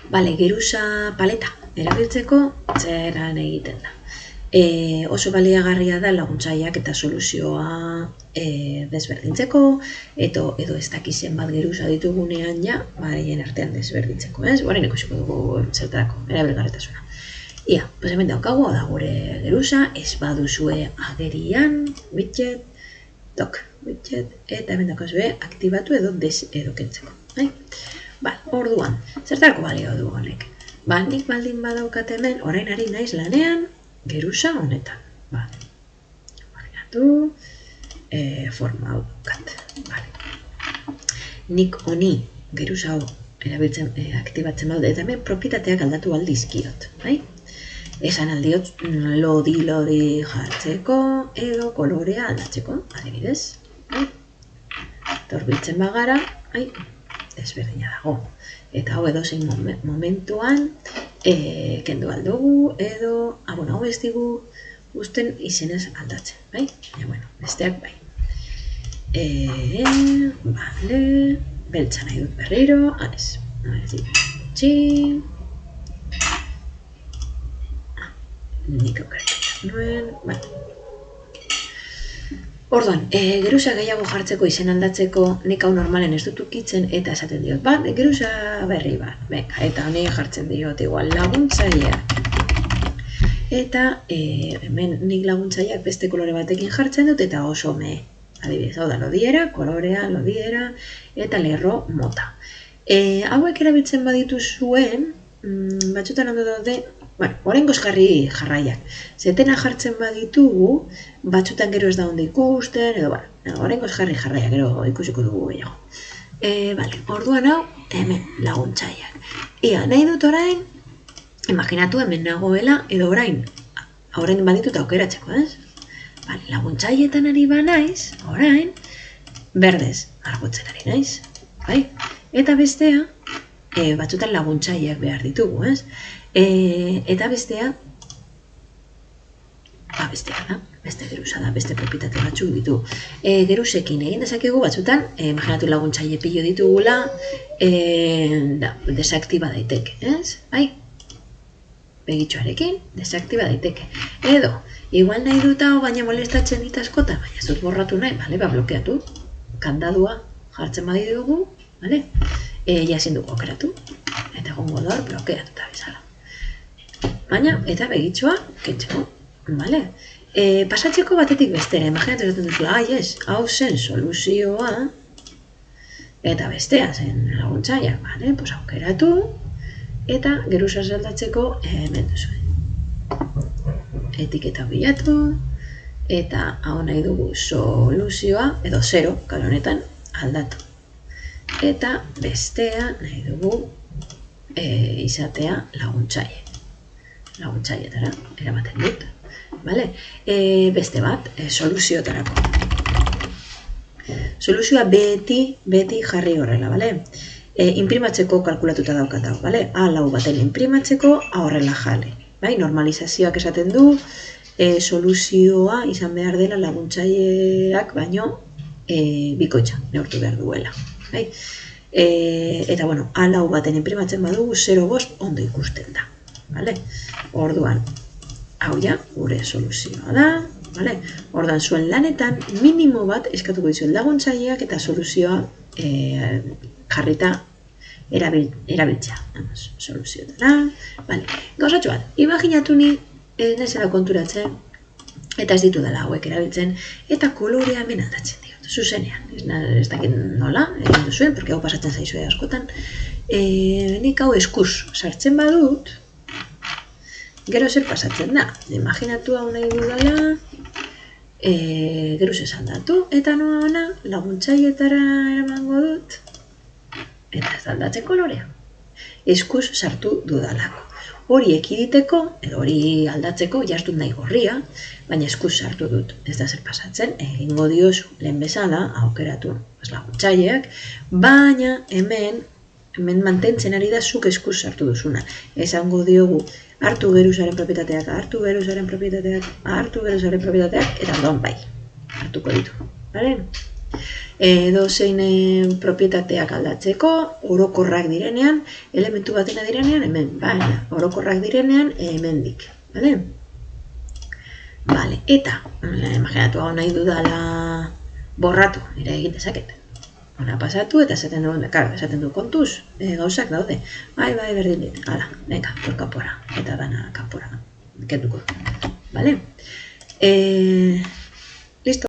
Bale, geruza paleta erabiltzeko zeran egiten da. Oso baliagarria da laguntzaileak eta soluzioa desberdintzeko, edo ez dakizen bat geruza ditugunean ja, haien artean desberdintzeko, ez? Orain ikusiko dugu zertarako, erabilgarritasuna. Ia, pues hemen daukagu, da gure geruza, ez baduzue agerian, widget, widget, eta hemen daukazue aktibatu edo kentzeko. Orduan, zertarako balio du honek? Nik baldin badaukat hemen, orain ari naiz lanean, geruza honetan. Barinatu, forma hau daukat. Nik honi geruza hau erabiltzen, aktibatzen badut, eta hemen propietateak aldatu aldizkiot. Esan aldiot lodi jartzeko edo kolorea aldatzeko, adibidez. Torbiltzen bagara, desberdina dago. Eta hau edo zein momentuan kendu aldugu edo, hau ez digu usten izenez aldatzen, bai? Baina, besteak bai. Beltza nahi dut berriro, ez ditutxi. Nik aukeretan nuen, Orduan, geruza gehiago jartzeko izen aldatzeko nik hau normalen ez dut ukitzen eta esaten diot, geruza berri bat, eta honi jartzen diot igual laguntzaileak. Eta hemen nik laguntzaileak beste kolore batekin jartzen dut eta oso me. Adibidez, hau da lodiera, kolorea, lodiera eta lerro mota. Hauek erabiltzen baditu zuen, batzutan ondo daude, oraingoz jarraiak. Zetena jartzen baditugu, batzutan gero ez da ondo ikusten, edo oraingoz jarraiak, gero ikusiko dugu gehiago. Orduan hau, hemen laguntzaileak. Ia, nahi dut orain, imaginatu hemen nagoela, edo orain baditut aukeratzeko, ez? Laguntzaileetan ari banaiz, orain, berdez argotzen ari naiz. Eta bestea, batzutan laguntzaileak behar ditugu, ez? Eta bestea da, beste geruza da, beste propietate batzuk ditu. Geruzekin egin dezakegu batzutan, imaginatu laguntzaile pilo ditugula, desaktiba daiteke, ez? Begitxoarekin, desaktiba daiteke. Edo, igual nahi dut hau, baina molestatzen dit askotan, baina ez dut borratu nahi, blokeatu, kandadua jartzen badidugu, ezin dugu aukeratu, eta egongo da hor blokeatuta bezala. Baina, eta begitxoa kentzeko, pasatzeko batetik bestera, imaginatu zaten duzu, hau zen soluzioa, eta bestea zen laguntzaileak, aukeratu, eta geruza aldatzeko hemen duzu. Etiketa bilatu, eta hau nahi dugu soluzioa, edo 0, kalonetan aldatu. Eta bestea nahi dugu izatea laguntzaile. Laguntzailetara eramaten dut. Beste bat, soluzioetarako. Soluzioa beti jarri horrela, imprimatzeko kalkulatuta daukat hau, A4 baten imprimatzeko horrela jale. Normalizazioak esaten du, soluzioa izan behar dela laguntzaileak baino bikoitza neurtu behar duela. Eta, A4 baten imprimatzen badugu 0,5 ondo ikusten da. Orduan, hau ja, gure soluzioa da. Orduan, zuen lanetan minimo bat eskatuko dizuen laguntzaileak eta soluzioa jarrita erabiltzea. Soluzioetara. Gauzatxo bat, imaginatu ni nezela konturatzen eta ez ditu dela hauek erabiltzen eta kolorea hemen aldatzen diot. Zuzenean, ez dakit nola, egin duzuen, porque hau pasatzen zaizue askotan. Nik hau eskuz sartzen badut, gero zer pasatzen da. Imaginatu hau nahi dudala, gero zer aldatu, eta noa laguntzailetara eramango dut, eta ez aldatzen kolorea. Eskuz sartu dudalako. Hori ekiditeko, edo hori aldatzeko, jaztut nahi gorria, baina eskuz sartu dut. Ez da zer pasatzen, egingo diozu lehen bezala, aukeratu laguntzaileak, baina hemen mantentzen ari da zuk eskuz sartu duzuna. Esango diogu, hartu geruzaren propietateak, hartu geruzaren propietateak, eta ondoan bai, hartuko ditu. zein propietateak aldatzeko, orokorrak direnean, elementu batena direnean, hemen, baina, orokorrak direnean, hemendik, bale? Bale, eta, imaginatu hau nahi dudala borratu, nire egin dezaket. Hona pasatu eta esaten du kontuz, gauzak daude. Bai, berdin dit, hala, venga, por kapora, eta dana kapora, kenduko, bale?